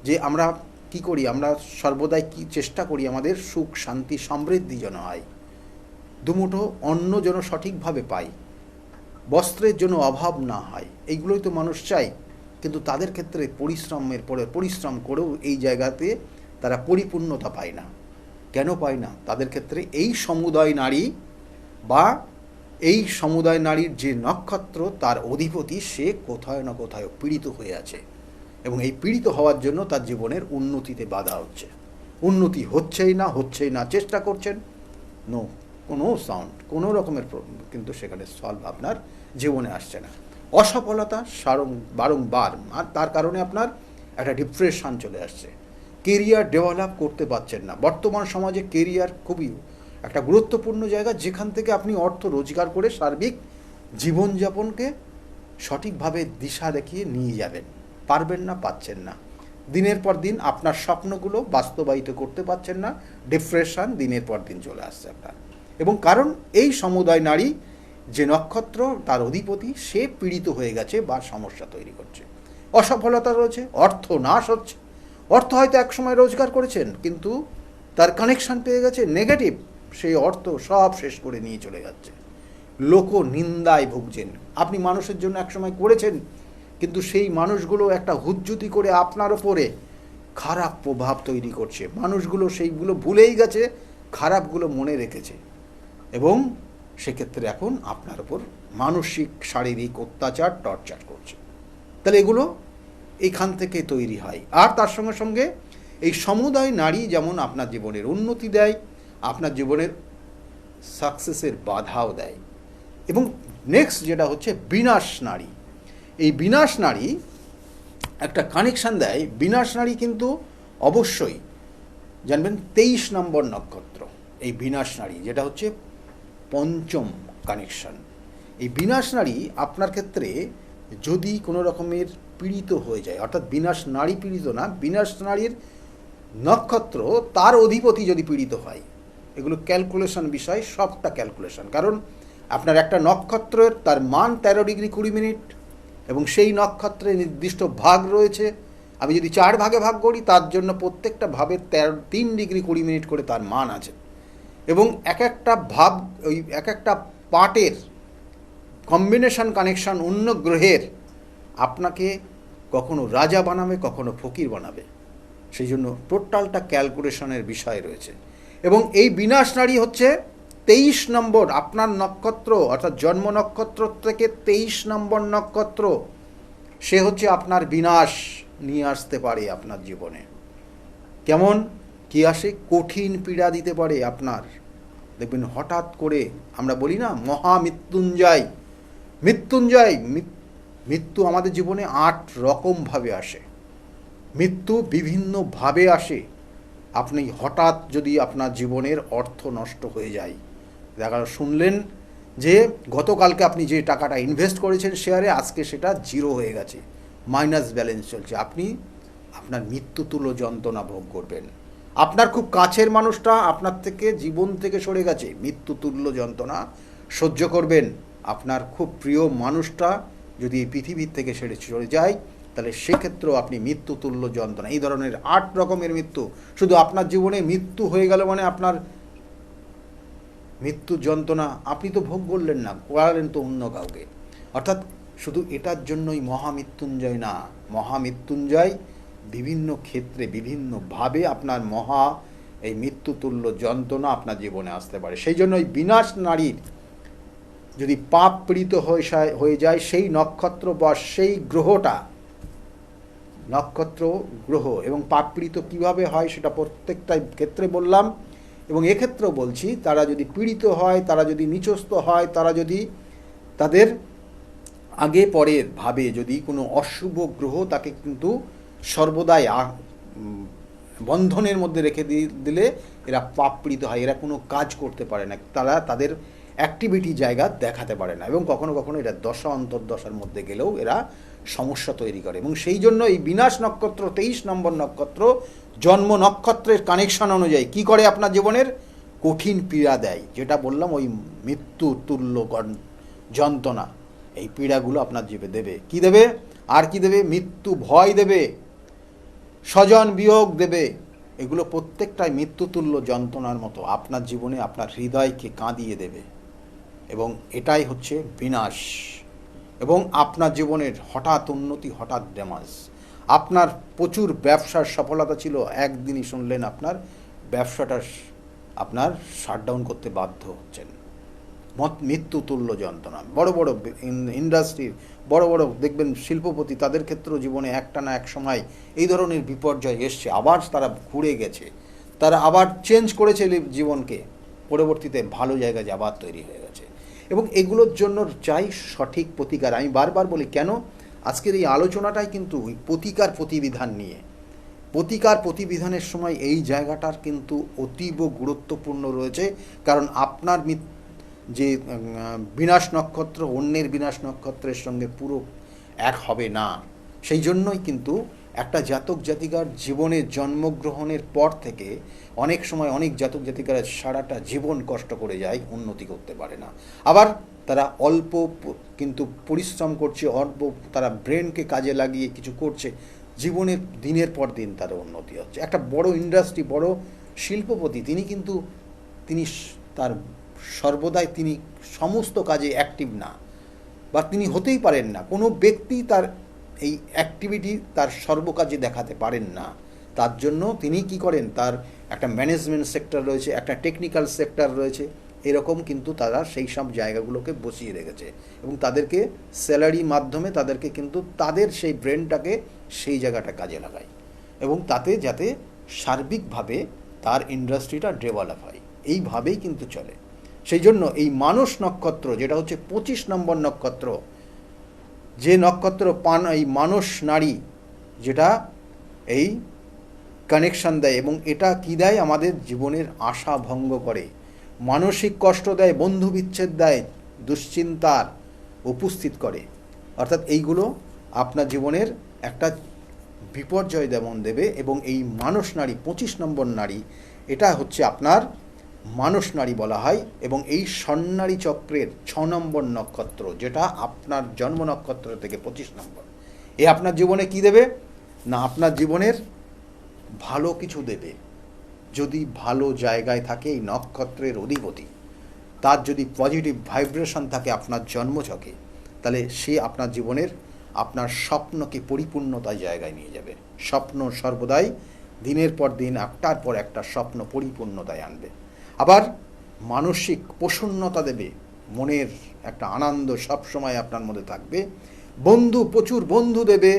যে আমরা কি করি, আমরা সর্বদাই কি চেষ্টা করি আমাদের সুখ শান্তি সমৃদ্ধি যেন হয়, দুমুঠো অন্ন যেন সঠিকভাবে পাই, বস্ত্রের জন্য অভাব না হয়, এইগুলোই তো মানুষ চায়। কিন্তু তাদের ক্ষেত্রে পরিশ্রমের পরে পরিশ্রম করেও এই জায়গাতে তারা পরিপূর্ণতা পায় না। কেন পায় না? তাদের ক্ষেত্রে এই সমুদায় নারী বা এই সমুদায় নারীর যে নক্ষত্র তার অধিপতি সে কোথায় না কোথায় পীড়িত হয়ে আছে, এবং এই পীড়িত হওয়ার জন্য তার জীবনের উন্নতিতে বাধা হচ্ছে। উন্নতি হচ্ছেই না, চেষ্টা করছেন, কোনো সাউন্ড, কোনো রকমের কিন্তু সেখানে সলভ আপনার জীবনে আসছে না। অসফলতা বারংবার, আর তার কারণে আপনার একটা ডিপ্রেশন চলে আসছে, কেরিয়ার ডেভেলপ করতে পারছেন না। বর্তমান সমাজে কেরিয়ার খুবই একটা গুরুত্বপূর্ণ জায়গা, যেখান থেকে আপনি অর্থ রোজগার করে সার্বিক জীবনযাপনকে সঠিকভাবে দিশা দেখিয়ে নিয়ে যাবেন, পাচ্ছেন না। দিনের পর দিন আপনার স্বপ্নগুলো বাস্তবায়িত করতে পারছেন না, ডিপ্রেশন দিনের পর দিন চলে আসছে আপনার। এবং কারণ এই সমুদায় নারী যে নক্ষত্র তার অধিপতি সে পীড়িত হয়ে গেছে বা সমস্যা তৈরি করছে, অসফলতা রয়েছে, অর্থ নাশ হচ্ছে। অর্থ হয়তো একসময় রোজগার করেছেন, কিন্তু তার কানেকশন পেয়ে গেছে নেগেটিভ, সেই অর্থ সব শেষ করে নিয়ে চলে যাচ্ছে। লোক নিন্দায় ভুগছেন, আপনি মানুষের জন্য একসময় করেছেন, কিন্তু সেই মানুষগুলো একটা হুজ্জুতি করে আপনার ওপরে খারাপ প্রভাব তৈরি করছে। মানুষগুলো সেইগুলো ভুলেই গেছে, খারাপগুলো মনে রেখেছে, এবং সেক্ষেত্রে এখন আপনার ওপর মানসিক শারীরিক অত্যাচার টর্চার করছে। তাহলে এগুলো এইখান থেকে তৈরি হয়। আর তার সঙ্গে সঙ্গে এই সমুদায় নারী যেমন আপনার জীবনের উন্নতি দেয়, আপনার জীবনের সাকসেসের বাধাও দেয়। এবং নেক্সট যেটা হচ্ছে বিনাশ নারী, এই বিনাশ নারী একটা কানেকশান দেয়। বিনাশ নারী কিন্তু অবশ্যই জানবেন 23 নম্বর নক্ষত্র, এই বিনাশ নারী যেটা হচ্ছে পঞ্চম কানেকশান। এই বিনাশ নারী আপনার ক্ষেত্রে যদি কোনো রকমের পীড়িত হয়ে যায়, অর্থাৎ বিনাশ নারী পীড়িত না, বিনাশ নারীর নক্ষত্র তার অধিপতি যদি পীড়িত হয়, এগুলো ক্যালকুলেশন বিষয়, সবটা ক্যালকুলেশন। কারণ আপনার একটা নক্ষত্রের তার মান 13 ডিগ্রি 20 মিনিট, এবং সেই নক্ষত্রে নির্দিষ্ট ভাগ রয়েছে। আমি যদি 4 ভাগে ভাগ করি, তার জন্য প্রত্যেকটা ভাবের 3 ডিগ্রি 20 মিনিট করে তার মান আছে। এবং এক একটা ভাব, ওই এক একটা পার্টের কম্বিনেশন কানেকশান অন্য গ্রহের আপনাকে কখনো রাজা বানাবে, কখনো ফকির বানাবে। সেই জন্য টোটালটা ক্যালকুলেশনের বিষয় রয়েছে। এবং এই বিনাশ নারী হচ্ছে 23 নম্বর আপনার নক্ষত্র, অর্থাৎ জন্ম নক্ষত্র থেকে 23 নম্বর নক্ষত্র, সে হচ্ছে আপনার বিনাশ নিয়ে আসতে পারে আপনার জীবনে। কেমন কি আসে? কঠিন পীড়া দিতে পারে আপনার। দেখবেন হঠাৎ করে আমরা বলি না মহামৃত্যুঞ্জয়, মৃত্যু আমাদের জীবনে 8 রকমভাবে আসে। মৃত্যু বিভিন্নভাবে আসে। আপনি হঠাৎ যদি আপনার জীবনের অর্থ নষ্ট হয়ে যায়, দেখা শুনলেন যে গতকালকে আপনি যে টাকাটা ইনভেস্ট করেছেন শেয়ারে, আজকে সেটা জিরো হয়ে গেছে, মাইনাস ব্যালেন্স চলছে, আপনি আপনার মৃত্যুতুল্য যন্ত্রণা ভোগ করবেন। আপনার খুব কাছের মানুষটা আপনার থেকে জীবন থেকে সরে গেছে, মৃত্যুতুল্য যন্ত্রণা সহ্য করবেন। আপনার খুব প্রিয় মানুষটা যদি এই পৃথিবীর থেকে সরে যায়, তাহলে সেক্ষেত্রেও আপনি মৃত্যুতুল্য যন্ত্রণা, এই ধরনের 8 রকমের মৃত্যু শুধু আপনার জীবনে মৃত্যু হয়ে গেল মানে আপনার মৃত্যু যন্ত্রণা আপনি তো ভোগ করলেন না, করালেন তো অন্য কাউকে। অর্থাৎ শুধু এটার জন্যই মহামৃত্যুঞ্জয় না, মহামৃত্যুঞ্জয় বিভিন্ন ক্ষেত্রে বিভিন্নভাবে আপনার এই মৃত্যুতুল্য যন্ত্রণা আপনার জীবনে আসতে পারে। সেই জন্য এই বিনাশ নারীর যদি পাপ পীড়িত হয়ে যায় সেই নক্ষত্র বা সেই গ্রহটা, নক্ষত্র গ্রহ এবং পাপ পীড়িত কীভাবে হয় সেটা প্রত্যেকটা ক্ষেত্রে বললাম, এবং এক্ষেত্রেও বলছি, তারা যদি পীড়িত হয়, তারা যদি নিচস্থ হয়, তারা যদি তাদের আগে পরের ভাবে যদি কোনো অশুভ গ্রহ তাকে কিন্তু সর্বদাই বন্ধনের মধ্যে রেখে দিলে এরা পাপ পীড়িত হয়, এরা কোনো কাজ করতে পারে না, তারা তাদের অ্যাক্টিভিটি জায়গা দেখাতে পারে না, এবং কখনো কখনো এরা দশা অন্তর্দশার মধ্যে গেলেও এরা সমস্যা তৈরি করে। এবং সেই জন্য এই বিনাশ নক্ষত্র 23 নম্বর নক্ষত্র জন্ম নক্ষত্রের কানেকশন অনুযায়ী কি করে আপনার জীবনের কঠিন পীড়া দেয়, যেটা বললাম ওই মৃত্যু তুল্য যন্ত্রণা, এই পীড়াগুলো আপনার জীবে দেবে। কি দেবে? আর কি দেবে? মৃত্যু ভয় দেবে, স্বজন বিয়োগ দেবে, এগুলো প্রত্যেকটাই মৃত্যুতুল্য যন্ত্রণার মতো আপনার জীবনে আপনার হৃদয়কে কাঁদিয়ে দেবে, এবং এটাই হচ্ছে বিনাশ। এবং আপনার জীবনের হঠাৎ উন্নতি, হঠাৎ ড্যামেজ। আপনার প্রচুর ব্যবসার সফলতা ছিল, একদিনই শুনলেন আপনার ব্যবসাটা আপনার শাটডাউন করতে বাধ্য হচ্ছেন। মৃত্যুতুল্য যন্ত্রণা। বড় বড় ইন্ডাস্ট্রির বড় বড় দেখবেন শিল্পপতি, তাদের ক্ষেত্রেও জীবনে একটা না এক সময় এই ধরনের বিপর্যয় এসছে, আবার তারা ঘুরে গেছে, তারা আবার চেঞ্জ করেছে জীবনকে, পরবর্তীতে ভালো জায়গায় আবার তৈরি হয়ে গেছে। এবং এগুলোর জন্য চাই সঠিক প্রতিকার। আমি বারবার বলি, কেন আজকের এই আলোচনাটাই কিন্তু ওই প্রতিকার প্রতিবিধান নিয়ে। প্রতিকার প্রতিবিধানের সময় এই জায়গাটার কিন্তু অতীব গুরুত্বপূর্ণ রয়েছে, কারণ আপনার যে বিনাশ নক্ষত্র অন্যের বিনাশ নক্ষত্রের সঙ্গে পুরো এক হবে না। সেই জন্যই কিন্তু একটা জাতক জাতিকার জীবনে জন্মগ্রহণের পর থেকে অনেক সময় অনেক জাতক জাতিকারা সারাটা জীবন কষ্ট করে যায়, উন্নতি করতে পারে না। আবার তারা অল্প কিন্তু পরিশ্রম করছে, অল্প তারা ব্রেনকে কাজে লাগিয়ে কিছু করছে, জীবনের দিনের পর দিন তার উন্নতি হচ্ছে। একটা বড় ইন্ডাস্ট্রি, বড় শিল্পপতি, তিনি তার সর্বদাই তিনি সমস্ত কাজে অ্যাক্টিভ না, বা তিনি হতেই পারেন না। কোনো ব্যক্তি তার এই অ্যাক্টিভিটি তার সর্বকাজে দেখাতে পারেন না। তার জন্য তিনি কি করেন, তার একটা ম্যানেজমেন্ট সেক্টর রয়েছে, একটা টেকনিক্যাল সেক্টর রয়েছে, এরকম কিন্তু তারা সেই সব জায়গাগুলোকে বসিয়ে রেখেছে, এবং তাদেরকে স্যালারি মাধ্যমে তাদেরকে কিন্তু তাদের সেই ব্রেনটাকে সেই জায়গাটা কাজে লাগায়, এবং তাতে যাতে সার্বিকভাবে তার ইন্ডাস্ট্রিটা ডেভেলপ হয়, এইভাবেই কিন্তু চলে। সেই জন্য এই মানস নক্ষত্র, যেটা হচ্ছে 25 নম্বর নক্ষত্র, যে নক্ষত্র এই মানস নারী, যেটা এই কানেকশান দেয়, এবং এটা কি দেয়, আমাদের জীবনের আশা ভঙ্গ করে, মানসিক কষ্ট দেয়, বন্ধু বিচ্ছেদ দেয়, দুশ্চিন্তার উপস্থিত করে। অর্থাৎ এইগুলো আপনার জীবনের একটা বিপর্যয় যেমন দেবে। এবং এই মানস নারী 25 নম্বর নারী, এটা হচ্ছে আপনার মানস নারী বলা হয়, এবং এই স্বর্ণারী চক্রের 6 নম্বর নক্ষত্র, যেটা আপনার জন্ম নক্ষত্র থেকে 25 নম্বর, এ আপনার জীবনে কি দেবে না, আপনার জীবনের ভালো কিছু দেবে। যদি ভালো জায়গায় থাকে এই নক্ষত্রের অধিপতি, তার যদি পজিটিভ ভাইব্রেশন থাকে আপনার জন্মছকে, তাহলে সে আপনার জীবনের আপনার স্বপ্নকে পরিপূর্ণতায় জায়গায় নিয়ে যাবে। স্বপ্ন সর্বদাই দিনের পর দিন একটার পর একটা স্বপ্ন পরিপূর্ণতায় আনবে। আবার মানসিক প্রসন্নতা দেবে, মনের একটা আনন্দ সবসময় আপনার মধ্যে থাকবে। প্রচুর বন্ধু দেবে,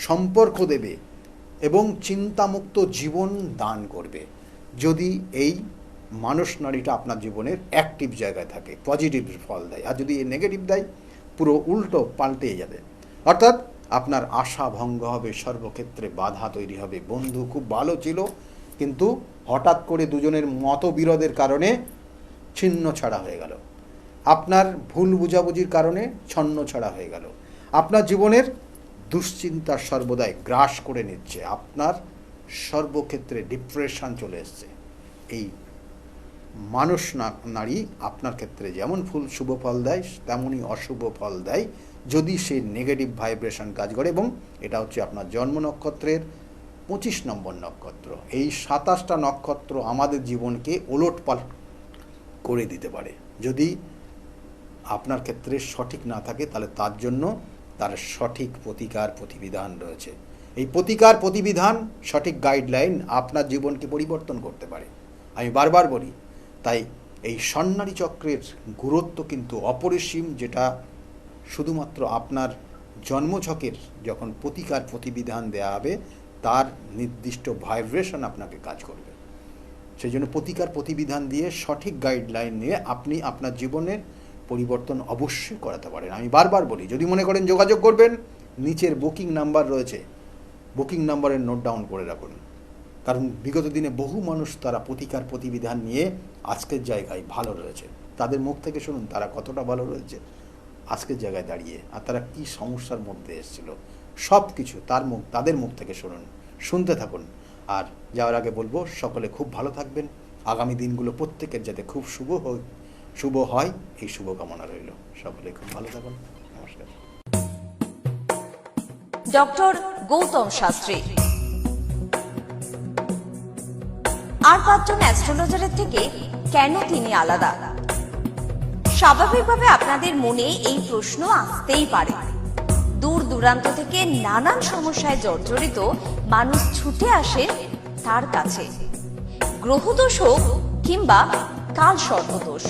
সম্পর্ক দেবে, এবং চিন্তামুক্ত জীবন দান করবে, যদি এই মানস নারীটা আপনার জীবনের অ্যাক্টিভ জায়গায় থাকে, পজিটিভ ফল দেয়। আর যদি নেগেটিভ দেয়, পুরো উল্টো পাল্টে যাবে। অর্থাৎ আপনার আশা ভঙ্গ হবে, সর্বক্ষেত্রে বাধা তৈরি হবে। বন্ধু খুব ভালো ছিল, কিন্তু হঠাৎ করে দুজনের মতবিরোধের কারণে ছিন্ন ছাড়া হয়ে গেল, আপনার ভুল বুঝাবুঝির কারণে ছন্ন ছাড়া হয়ে গেল। আপনার জীবনের দুশ্চিন্তা সর্বদাই গ্রাস করে নিচ্ছে, আপনার সর্বক্ষেত্রে ডিপ্রেশন চলে এসছে। এই মানস নারী আপনার ক্ষেত্রে যেমন শুভ ফল দেয়, তেমনই অশুভ ফল দেয় যদি সে নেগেটিভ ভাইব্রেশন কাজ করে। এবং এটা হচ্ছে আপনার জন্ম নক্ষত্রের 25 নম্বর নক্ষত্র। এই 27টা নক্ষত্র আমাদের জীবনকে ওলটপালট করে দিতে পারে, যদি আপনার ক্ষেত্রে সঠিক না থাকে, তাহলে তার জন্য তার সঠিক প্রতিকার প্রতিবিধান রয়েছে। এই প্রতিকার প্রতিবিধান, সঠিক গাইডলাইন আপনার জীবনকে পরিবর্তন করতে পারে। আমি বারবার বলি, তাই এই স্বর্ণালী চক্রের গুরুত্ব কিন্তু অপরিসীম, যেটা শুধুমাত্র আপনার জন্মছকের যখন প্রতিকার প্রতিবিধান দেওয়া হবে তার নির্দিষ্ট ভাইব্রেশন আপনাকে কাজ করবে। সেই জন্য প্রতিকার প্রতিবিধান দিয়ে সঠিক গাইডলাইন নিয়ে আপনি আপনার জীবনের পরিবর্তন অবশ্যই করাতে পারেন। আমি বারবার বলি, যদি মনে করেন যোগাযোগ করবেন, নিচের বুকিং নাম্বার রয়েছে, বুকিং নাম্বারের নোট ডাউন করে রাখুন। কারণ বিগত দিনে বহু মানুষ তারা প্রতিকার প্রতিবিধান নিয়ে আজকের জায়গায় ভালো রয়েছে। তাদের মুখ থেকে শুনুন তারা কতটা ভালো রয়েছে আজকের জায়গায় দাঁড়িয়ে, আর তারা কী সমস্যার মধ্যে এসেছিল, সব কিছু তাদের মুখ থেকে শুনুন, শুনতে থাকুন। আর যাওয়ার আগে বলবো, সকলে খুব ভালো থাকবেন। আগামী দিনগুলো প্রত্যেকের যাতে খুব শুভ হয় এই শুভকামনা রইল। সকলে খুব ভালো থাকুন। নমস্কার। ডক্টর গৌতম শাস্ত্রী আর 5 জন অ্যাস্ট্রোলজারের থেকে কেন তিনি আলাদা? স্বাভাবিকভাবে আপনাদের মনে এই প্রশ্ন আসতেই পারে। দূর দূরান্ত থেকে নানান সমস্যায় জর্জরিত মানুষ ছুটে আসে তার কাছে। গ্রহদোষ হোক কিংবা কাল সর্পদোষ,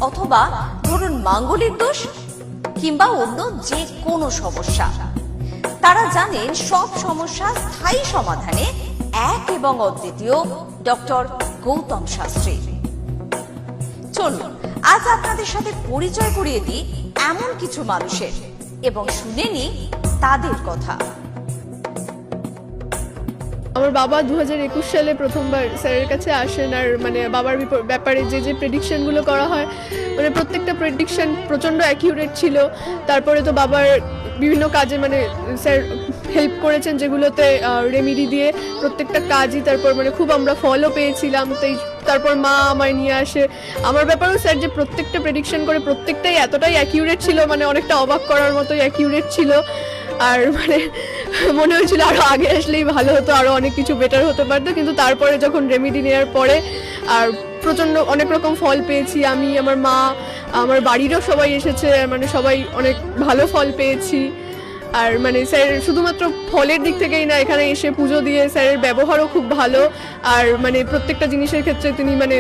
অথবা ধরুন মাঙ্গলিক দোষ কিংবা অন্য যে কোনো সমস্যা, তারা জানেন সব সমস্যা স্থায়ী সমাধানে এক এবং অদ্বিতীয় ডক্টর গৌতম শাস্ত্রী। চলুন আজ আপনাদের সাথে পরিচয় করিয়ে দিই এমন কিছু মানুষের এবং শুনে নিই তাদের কথা। আমার বাবা 2021 সালে প্রথমবার স্যারের কাছে আসেন, আর মানে বাবার ব্যাপারে যে প্রেডিকশনগুলো করা হয়, মানে প্রত্যেকটা প্রেডিকশন প্রচণ্ড অ্যাকিউরেট ছিল। তারপরে তো বাবার বিভিন্ন কাজে মানে স্যার হেল্প করেছেন, যেগুলোতে রেমিডি দিয়ে প্রত্যেকটা কাজই তারপর মানে খুব আমরা ফলও পেয়েছিলাম। তারপর মা আমায় নিয়ে আসে। আমার ব্যাপারেও স্যার যে প্রত্যেকটা প্রেডিকশন করে প্রত্যেকটাই এতটাই অ্যাকিউরেট ছিল, মানে অনেকটা অবাক করার মতোই অ্যাকিউরেট ছিল। আর মানে মনে হয়েছিল আরও আগে আসলেই ভালো হতো, আরও অনেক কিছু বেটার হতে পারতো। কিন্তু তারপরে যখন রেমিডি নেওয়ার পরে আর প্রচণ্ড অনেক রকম ফল পেয়েছি আমি, আমার মা, আমার বাড়িরও সবাই এসেছে, মানে সবাই অনেক ভালো ফল পেয়েছি। আর মানে স্যার শুধুমাত্র ফলের দিক থেকেই না, এখানে এসে পুজো দিয়ে স্যারের ব্যবহারও খুব ভালো। আর মানে প্রত্যেকটা জিনিসের ক্ষেত্রে তিনি মানে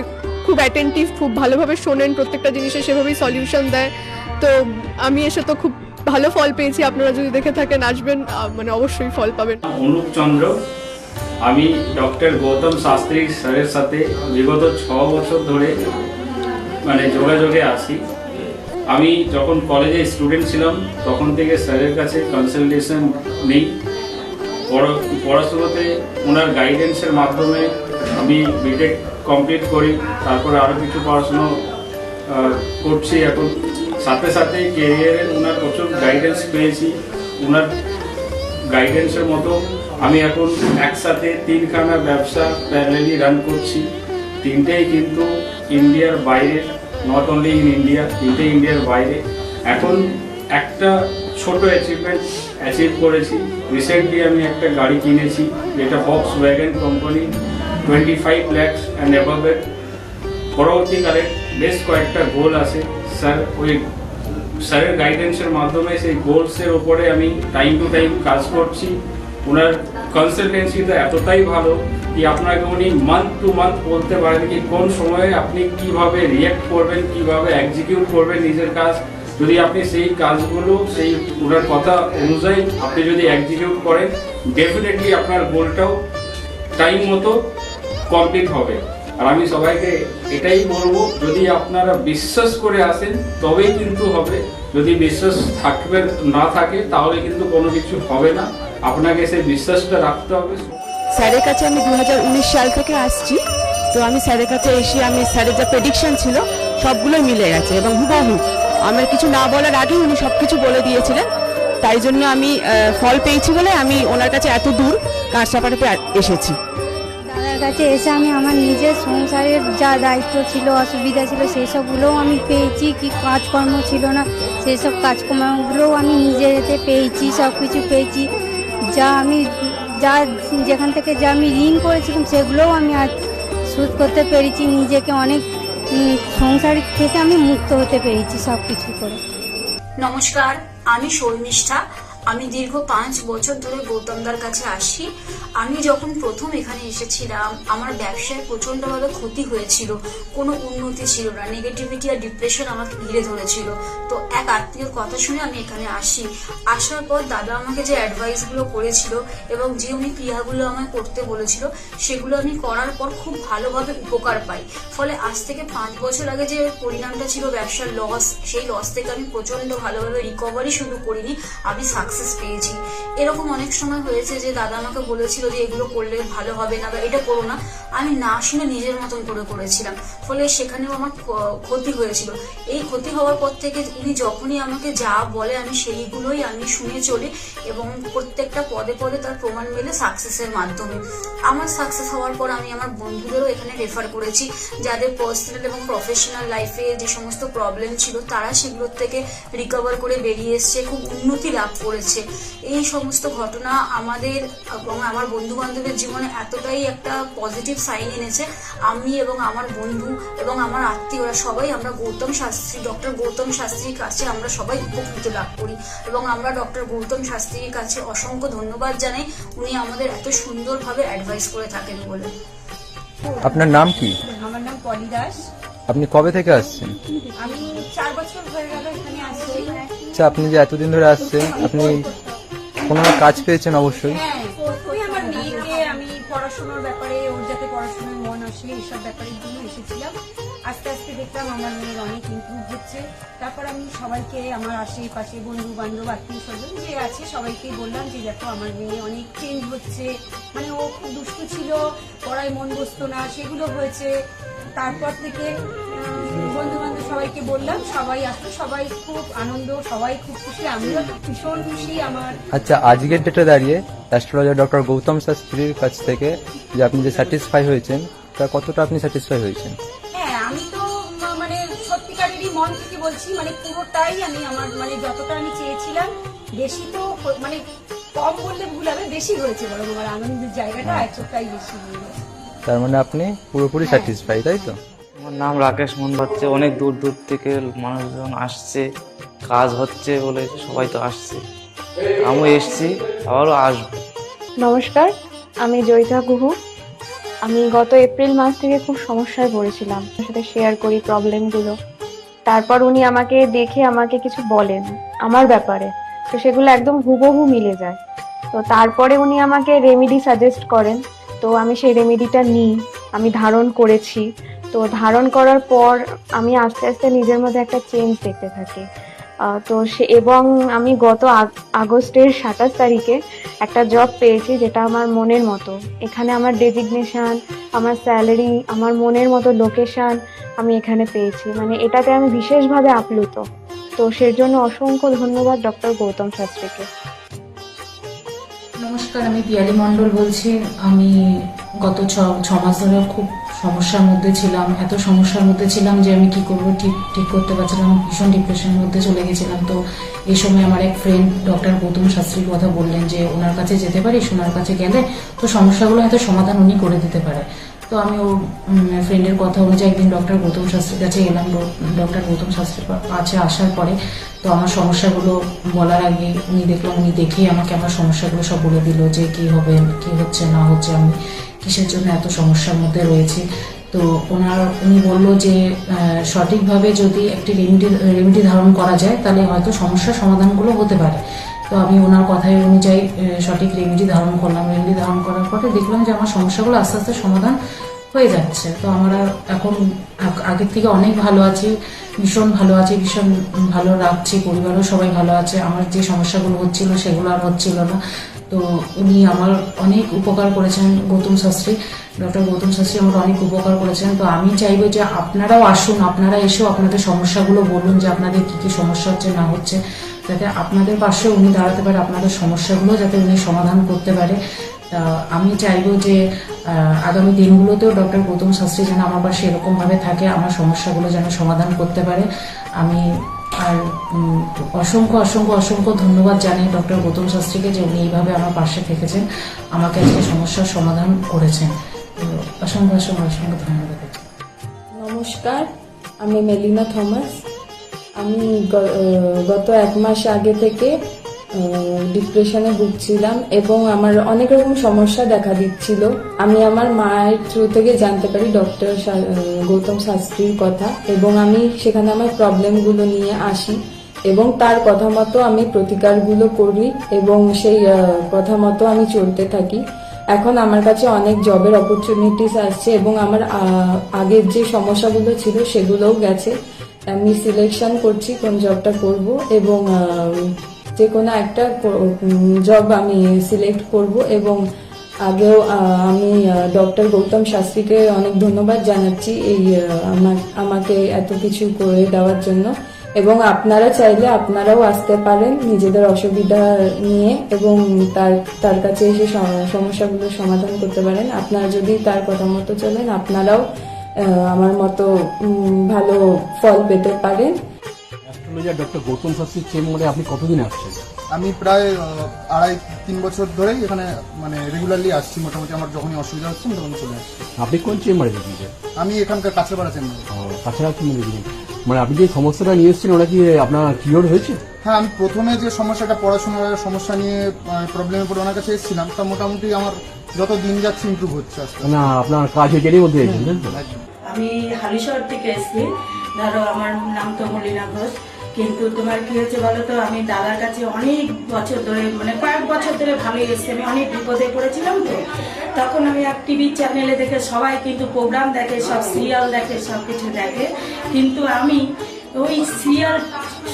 খুব অ্যাটেন্টিভ, খুব ভালোভাবে শোনেন, প্রত্যেকটা জিনিসের সেভাবেই সলিউশন দেয়। তো আমি এসে তো খুব ভালো ফল পেয়েছি। আপনারা যদি দেখে থাকেন আসবেন, মানে অবশ্যই ফল পাবেন। অনুপ চন্দ্র, আমি ডক্টর গৌতম শাস্ত্রী স্যারের সাথে বিগত 6 বছর ধরে মানে যোগাযোগে আছি। আমি যখন কলেজে স্টুডেন্ট ছিলাম তখন থেকে স্যারের কাছে কনসালটেশন নিই। পড়াশোনাতে ওনার গাইডেন্সের মাধ্যমে আমি বিটেক কমপ্লিট করি, তারপরে আরও কিছু পড়াশুনো করছি এখন। সাথে সাথে কেরিয়ারে ওনার প্রচুর গাইডেন্স পেয়েছি। ওনার গাইডেন্সের মতো আমি এখন একসাথে 3খানা ব্যবসা প্যারালালি রান করছি। 3টেই কিন্তু ইন্ডিয়ার বাইরে, নট অনলি ইন ইন্ডিয়া, 3টে ইন্ডিয়ার বাইরে। এখন একটা ছোট অ্যাচিভ করেছি। রিসেন্টলি আমি একটা গাড়ি কিনেছি, যেটা Volkswagen কোম্পানি, 25 lakhs অ্যান্ড অ্যাবভের। পরবর্তীকালে বেশ কয়েকটা গোল আছে। স্যারের গাইডেন্সের মাধ্যমে সেই গোলসের ওপরে আমি টাইম টু টাইম কাজ করছি। ওনার কনসালটেন্সিটা এতটাই ভালো কি আপনাকে উনি মান্থ টু মান্থ বলতে পারেন কি কোন সময়ে আপনি কিভাবে রিঅ্যাক্ট করবেন, কিভাবে এক্সিকিউট করবেন নিজের কাজ। যদি আপনি সেই কাজগুলো সেই ওনার কথা অনুযায়ী আপনি যদি এক্সিকিউট করেন, ডেফিনেটলি আপনার গোলটাও টাইম মতো কমপ্লিট হবে। আর আমি সবাইকে এটাই বলবো, যদি আপনারা বিশ্বাস করে আসেন তবেই কিন্তু হবে। যদি বিশ্বাস না থাকে তাহলে কিন্তু কোনো কিছু হবে না। আপনাকে সেই বিশ্বাসটা রাখতে হবে। স্যারের কাছে আমি 2019 সাল থেকে আসছি। তো আমি স্যারের কাছে এসে আমি স্যারের যা প্রেডিকশন ছিল সবগুলোই মিলে গেছে এবং হুবহু আমার কিছু না বলার আগে উনি সব কিছু বলে দিয়েছিলেন। তাই জন্য আমি ফল পেয়েছি বলে আমি ওনার কাছে এত দূর কাঁচরাপাড়াতে এসেছি। দাদার কাছে এসে আমি আমার নিজের সংসারের যা দায়িত্ব ছিল, অসুবিধা ছিল, সেই সবগুলোও আমি পেয়েছি। কি কাজকর্ম ছিল না, সেই সব কাজকর্মগুলোও আমি নিজেতে পেয়েছি, সব কিছু পেয়েছি। যেখান থেকে যা আমি ঋণ করেছিলাম সেগুলোও আমি আজ শোধ করতে পেরেছি। নিজেকে অনেক সংসার থেকে আমি মুক্ত হতে পেরেছি সব কিছু করে। নমস্কার, আমি শর্মিষ্ঠা। আমি দীর্ঘ 5 বছর ধরে গৌতমদার কাছে আসি। আমি যখন প্রথম এখানে এসেছিলাম আমার ব্যবসায় প্রচন্ডভাবে ক্ষতি হয়েছিল, কোনো উন্নতি ছিল না, নেগেটিভিটি আর ডিপ্রেশন আমাকে ঘিরে ধরেছিল। তো এক আত্মীয়র কথা শুনে আমি এখানে আসি। আসার পর দাদা আমাকে যে অ্যাডভাইসগুলো করেছিল এবং যে উনি ক্রিয়াগুলো আমায় করতে বলেছিল সেগুলো আমি করার পর খুব ভালোভাবে উপকার পাই। ফলে আজ থেকে 5 বছর আগে যে পরিণামটা ছিল ব্যবসার লস, সেই লস থেকে আমি প্রচন্ড ভালোভাবে রিকভারি শুরু করিনি, আমি সাকসেস পেয়েছি। এরকম অনেক সময় হয়েছে যে দাদা আমাকে বলেছিল যে এগুলো করলে ভালো হবে না বা এটা করো না, আমি না শুনে নিজের মতন করে করেছিলাম, ফলে সেখানেও আমার ক্ষতি হয়েছিল। এই ক্ষতি হওয়ার পর থেকে উনি যখনই আমাকে যা বলে আমি সেইগুলোই আমি শুনে চলি এবং প্রত্যেকটা পদে পদে তার প্রমাণ মেলে সাকসেসের মাধ্যমে। আমার সাকসেস হওয়ার পর আমি আমার বন্ধুদেরও এখানে রেফার করেছি, যাদের পার্সোনাল এবং প্রফেশনাল লাইফে যে সমস্ত প্রবলেম ছিল তারা সেগুলোর থেকে রিকভার করে বেরিয়ে এসছে, খুব উন্নতি লাভ করেছে। এই সমস্ত ঘটনা আমাদের এবং আমার বন্ধু বান্ধবের জীবনে এতটাই একটা পজিটিভ সাইন এনেছে, আমি এবং আমার বন্ধু এবং আমার আত্মীয়রা সবাই আমরা ডক্টর গৌতম শাস্ত্রীর কাছে আমরা সবাই উপকৃত লাভ করি এবং আমরা ডক্টর গৌতম শাস্ত্রীর কাছে অসংখ্য ধন্যবাদ জানাই, উনি আমাদের এত সুন্দরভাবে অ্যাডভাইস করে থাকেন বলে। আপনার নাম কি? আমার নাম পলি দাস। আপনি কবে থেকে আসছেন? আমি 4 বছর হয়ে গেল এখানে আসছি। আচ্ছা, আপনি যে এতদিন ধরে আসছেন, আপনি কোনো কাজ পেয়েছেন? অবশ্যই। হ্যাঁ, ওই আমার মেয়েকে আমি পড়াশোনার ব্যাপারে, ওর যাতে পড়াশোনায় মন আসে এইসব ব্যাপারের জন্য এসেছিলাম। আস্তে আস্তে দেখলাম আমার মেয়ের অনেক ইমপ্রুভ হচ্ছে। তারপর আমি সবাইকে, আমার আশেপাশে বন্ধু বান্ধব আত্মীয় স্বজন যে আছে সবাইকেই বললাম যে দেখো আমার মেয়ে অনেক চেঞ্জ হচ্ছে, মানে ও খুব দুষ্টু ছিল, পড়ায় মন বসতো না, সেগুলো হয়েছে। তারপর থেকে বন্ধু বান্ধব সবাইকে বললাম, সবাই আসলো, সবাই খুব আনন্দ, সবাই খুব খুশি, আমিও তো ভীষণ খুশি। আমার আচ্ছা, আজকের ডেটে দাঁড়িয়ে অ্যাস্ট্রোলজার ডক্টর গৌতম শাস্ত্রীর কাছ থেকে যে আপনি যে স্যাটিসফাই হয়েছেন, তা কতটা আপনি স্যাটিসফাই হয়েছেন? হ্যাঁ, আমি তো মানে সত্যিকারেরই মন থেকে বলছি, মানে পুরোটাই আমি আমার মানে যতটা আমি চেয়েছিলাম, বেশি তো মানে কম বললে ভুল হবে, বেশি হয়েছে, বরং আমার আনন্দের জায়গাটা এতটাই বেশি হয়েছে। তার মানে আপনি পুরোপুরি স্যাটিসফাই, তাই তো? আমার নাম রাকেশ মন্ডল। অনেক দূর দূর থেকে মানুষজন আসছে, কাজ হচ্ছে বলে সবাই তো আসছে, আমিও এসছি, আবারও আসবো। নমস্কার, আমি জয়িতা গুহ। আমি গত এপ্রিল মাস থেকে খুব সমস্যায় পড়েছিলাম, ওর সাথে শেয়ার করি প্রবলেমগুলো। তারপর উনি আমাকে দেখে আমাকে কিছু বলেন আমার ব্যাপারে, তো সেগুলো একদম হুবহু মিলে যায়। তো তারপরে উনি আমাকে রেমেডি সাজেস্ট করেন, তো আমি সেই রেমেডিটা নিই, আমি ধারণ করেছি। তো ধারণ করার পর আমি আস্তে আস্তে নিজের মধ্যে একটা চেঞ্জ দেখতে থাকি। তো এবং আমি গত আগস্টের 27 তারিখে একটা জব পেয়েছি, যেটা আমার মনের মতো। এখানে আমার ডেজিগনেশন, আমার স্যালারি, আমার মনের মতো লোকেশন আমি এখানে পেয়েছি, মানে এটাতে আমি বিশেষভাবে আপ্লুত। তো সের জন্য অসংখ্য ধন্যবাদ ডক্টর গৌতম শাস্ত্রীকে। নমস্কার, আমি পিয়ালি মণ্ডল বলছি। আমি গত ছ মাস ধরে খুব সমস্যার মধ্যে ছিলাম, এত সমস্যার মধ্যে ছিলাম যে আমি কি করবো ঠিক করতে পারছিলাম, ভীষণ ডিপ্রেশনের মধ্যে চলে গেছিলাম। তো এই সময় আমার এক ফ্রেন্ড ডক্টর গৌতম শাস্ত্রীর কথা বললেন যে ওনার কাছে যেতে পারিস, ওনার কাছে গেলে তো সমস্যাগুলো হয়তো সমাধান উনি করে দিতে পারে। তো আমি ও ফ্রেন্ডের কথা অনুযায়ী একদিন ডক্টর গৌতম শাস্ত্রীর কাছে এলাম। ডক্টর গৌতম শাস্ত্রীর কাছে আসার পরে তো আমার সমস্যাগুলো বলার আগে উনি দেখলাম, উনি দেখেই আমাকে আমার সমস্যাগুলো সব বলে দিল যে কি হবে, কি হচ্ছে না হচ্ছে, আমি কিসের জন্য এত সমস্যার মধ্যে রয়েছে। তো উনি বললো যে সঠিকভাবে যদি একটি রেমেডি ধারণ করা যায় তাহলে হয়তো সমস্যার সমাধানগুলো হতে পারে। তো আমি ওনার কথাই অনুযায়ী সঠিক রেমেডি ধারণ করলাম। রেমেডি ধারণ করার পরে দেখলাম যে আমার সমস্যাগুলো আস্তে আস্তে সমাধান হয়ে যাচ্ছে। তো আমরা এখন আগের থেকে অনেক ভালো আছি, ভীষণ ভালো আছি, ভীষণ ভালো রাখছি, পরিবারও সবাই ভালো আছে। আমার যে সমস্যাগুলো হচ্ছিল সেগুলো আর হচ্ছিল না। তো উনি আমার অনেক উপকার করেছেন, গৌতম শাস্ত্রী, ডক্টর গৌতম শাস্ত্রী আমার অনেক উপকার করেছেন। তো আমি চাইবো যে আপনারাও আসুন, আপনারা এসেও আপনাদের সমস্যাগুলো বলুন যে আপনাদের কি কি সমস্যা হচ্ছে না হচ্ছে, যাতে আপনাদের পাশে উনি দাঁড়াতে পারে, আপনাদের সমস্যাগুলো যাতে উনি সমাধান করতে পারে। আমি চাইবো যে আগামী দিনগুলোতেও ডক্টর গৌতম শাস্ত্রী যেন আমার পাশে এরকমভাবে থাকে, আমার সমস্যাগুলো যেন সমাধান করতে পারে। আমি আর অসংখ্য অসংখ্য অসংখ্য ধন্যবাদ জানাই ডক্টর গৌতম শাস্ত্রীকে যে উনি এইভাবে আমার পাশে থেকেছেন, আমাকে আজকে সমস্যার সমাধান করেছেন। অসংখ্য অসংখ্য অসংখ্য ধন্যবাদ। নমস্কার, আমি মেলিনা থমাস। আমি গত 1 মাস আগে থেকে ডিপ্রেশনে ভুগছিলাম এবং আমার অনেক রকম সমস্যা দেখা দিচ্ছিল। আমি আমার মায়ের থ্রু থেকে জানতে পারি ডক্টর গৌতম শাস্ত্রীর কথা এবং আমি সেখানে আমার প্রবলেমগুলো নিয়ে আসি এবং তার কথা মতো আমি প্রতিকারগুলো করি এবং সেই কথা মতো আমি চলতে থাকি। এখন আমার কাছে অনেক জবের অপরচুনিটিস আসছে এবং আমার আগের যে সমস্যাগুলো ছিল সেগুলোও গেছে। আমি সিলেকশন করছি কোন জবটা করব এবং যে কোনো একটা জব আমি সিলেক্ট করব এবং আগেও আমি ডক্টর গৌতম শাস্ত্রীকে অনেক ধন্যবাদ জানাচ্ছি এই আমাকে এত কিছু করে দেওয়ার জন্য। এবং আপনারা চাইলে আপনারাও আসতে পারেন নিজেদের অসুবিধা নিয়ে এবং তার কাছে এসে সমস্যাগুলো সমাধান করতে পারেন। আপনারা যদি তার কথা মতো চলেন আপনারাও আমার মতো ভালো ফল পেতে পারেন। অ্যাস্ট্রোলজার ডক্টর গৌতম শাস্ত্রীর চেম্বারে আপনি কতদিন আসছেন? আমি প্রায় 2.5-3 বছর ধরেই এখানে মানে রেগুলারলি আসছি। মোটামুটি আমার যখনই অসুবিধা হচ্ছে আমি তখন চলে আসছি। আপনি কোন চেম্বারে দেখিয়েছেন? আমি এখানকার কাছেপাড়া চেম্বারে। তাছাড়া কি দেখিয়েছেন? মানে আপনি যে সমস্যাটা নিয়ে এসেছেন ওটা কি আপনার কিওর হয়েছে? হ্যাঁ, আমি প্রথমে যে সমস্যাটা পড়াশোনার সমস্যা নিয়ে প্রবলেমে পড়ে ওনার কাছে এসেছিলাম, তা মোটামুটি আমার যত দিন যাচ্ছে ইমপ্রুভ হচ্ছে আস্তে আস্তে। না আপনার কাজ এটারই মধ্যে এসেছেন তাই তো? আমি হালিশহর থেকে এসেছি। ধরো আমার নাম তো মলিনা ঘোষ, কিন্তু তোমার কি হয়েছে বলো তো, আমি দাদার কাছে অনেক বছর ধরে মানে কয়েক বছর ধরে ভালোই এসেছি। আমি অনেক বিপদে পড়েছিলাম তো, তখন আমি এক টিভি চ্যানেলে দেখে সবাই কিন্তু প্রোগ্রাম দেখে, সব সিরিয়াল দেখে, সব কিছু দেখে, কিন্তু আমি ওই সিরিয়াল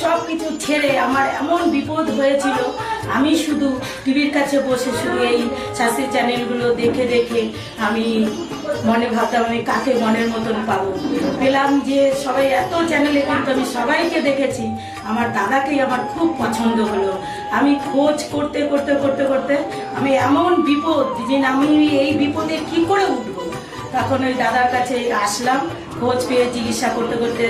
সব কিছু ছেড়ে আমার এমন বিপদ হয়েছিল, আমি শুধু টিভির কাছে বসে শুধু এই শাস্ত্রীয় চ্যানেলগুলো দেখে দেখে আমি মনে ভাবতাম আমি কাকে মনের মতন পাবো। পেলাম যে সবাই এত চ্যানেলে, কিন্তু আমি সবাইকে দেখেছি, আমার দাদাকেই আমার খুব পছন্দ হলো। আমি খোঁজ করতে করতে করতে করতে আমি এমন বিপদ যে আমি এই বিপদে কি করে উঠবো, তখন ওই দাদার কাছে আসলাম। খোঁজ পেয়ে চিকিৎসা করতে করতে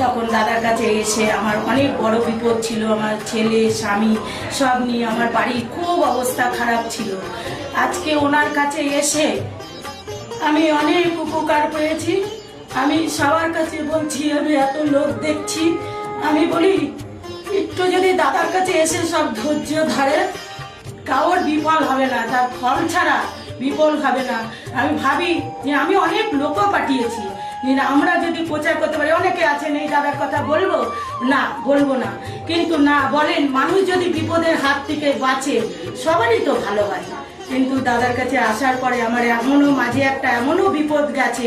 তখন দাদার কাছে এসে আমার অনেক বড় বিপদ ছিল, আমার ছেলে স্বামী সব নিয়ে আমার বাড়ির খুব অবস্থা খারাপ ছিল। আজকে ওনার কাছে এসে আমি অনেক উপকার পেয়েছি। আমি সবার কাছে বলছি, আমি এত লোক দেখছি, আমি বলি একটু যদি দাদার কাছে এসে সব ধৈর্য ধরে, কারোর বিফল হবে না, তার ফল ছাড়া বিফল হবে না। আমি ভাবি যে আমি অনেক লোকও পাঠিয়েছি, আমরা যদি প্রচার করতে পারি, অনেকে আছেন এই দাদার কথা বলবো না, বলবো না, কিন্তু না বলেন, মানুষ যদি বিপদের হাত থেকে বাঁচে সবারই তো ভালো হয়। কিন্তু দাদার কাছে আসার পরে আমার এমনও মাঝে একটা এমনও বিপদ গেছে,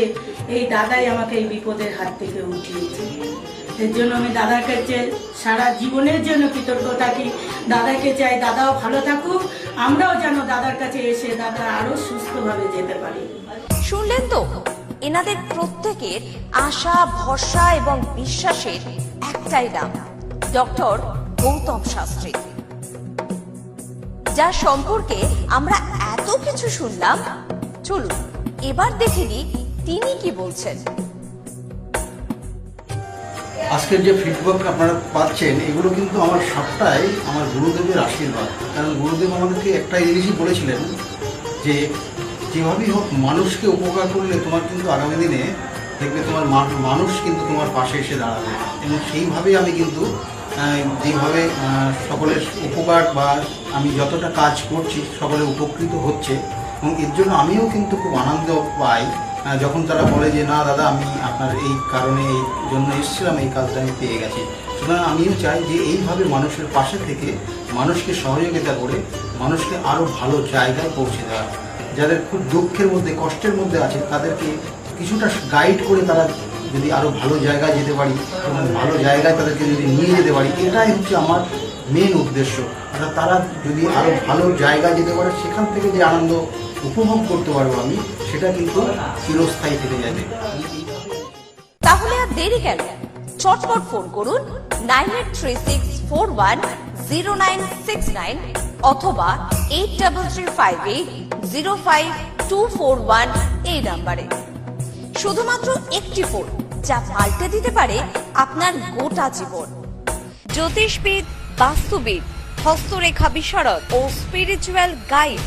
এই দাদাই আমাকে এই বিপদের হাত থেকে উঠিয়েছে। এর জন্য আমি দাদার কাছে সারা জীবনের জন্য কৃতজ্ঞ থাকি। দাদাকে চাই দাদাও ভালো থাকুক, আমরাও যেন দাদার কাছে এসে দাদা আরো সুস্থভাবে যেতে পারি। শুনলেন তো, এনাদের প্রত্যেকের আশা, ভরসা এবং বিশ্বাসের একটাই নাম, ডক্টর গৌতম শাস্ত্রী, যার সম্পর্কে আমরা এত কিছু শুনলাম। চলুন এবার দেখে নিই তিনি কি বলছেন। আজকের যে ফিডব্যাক আপনারা পাচ্ছেন, এগুলো কিন্তু আমার সবটাই আমার গুরুদেবের আশীর্বাদ। কারণ গুরুদেব আমাদেরকে একটাই জিনিসই বলেছিলেন যে যেভাবেই হোক মানুষকে উপকার করলে তোমার কিন্তু আগামী দিনে দেখবে তোমার মানুষ কিন্তু তোমার পাশে এসে দাঁড়াবে। এবং সেইভাবেই আমি কিন্তু যেভাবে সকলের উপকার বা আমি যতটা কাজ করছি সকলে উপকৃত হচ্ছে, এবং এর জন্য আমিও কিন্তু খুব আনন্দ পাই যখন তারা বলে যে না দাদা, আমি আপনার এই কারণে এই জন্য এসেছিলাম, এই কাজটা আমি পেয়ে গেছি। সুতরাং আমিও চাই যে এইভাবে মানুষের পাশে থেকে মানুষকে সহযোগিতা করে মানুষকে আরও ভালো জায়গায় পৌঁছে দেওয়া। যাদের খুব দুঃখের মধ্যে, কষ্টের মধ্যে আছে, তাদেরকে কিছুটা গাইড করে তারা যদি আরও ভালো জায়গায় যেতে পারি এবং ভালো জায়গায় তাদেরকে যদি নিয়ে যেতে পারি, এটাই হচ্ছে আমার মেন উদ্দেশ্য। অর্থাৎ তারা যদি আরও ভালো জায়গায় যেতে পারে, সেখান থেকে যে আনন্দ উপভোগ করতে পারবো আমি, সেটা কিন্তু চিরস্থায়ী থেকে যাবে। তাহলে আর দেরি কেন, চটপট ফোন করুন 9836410969 অথবা 8335805241 এই নাম্বারে। শুধুমাত্র একটি ফোন, যা পাল্টে দিতে পারে আপনার গোটা জীবন। জ্যোতিষবিদ, বাস্তুবিদ, হস্তরেখা বিশারদ ও spiritual guide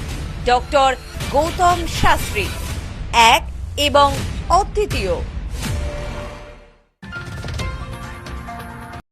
doctor Gautam Shastri, এক এবং অদ্বিতীয়।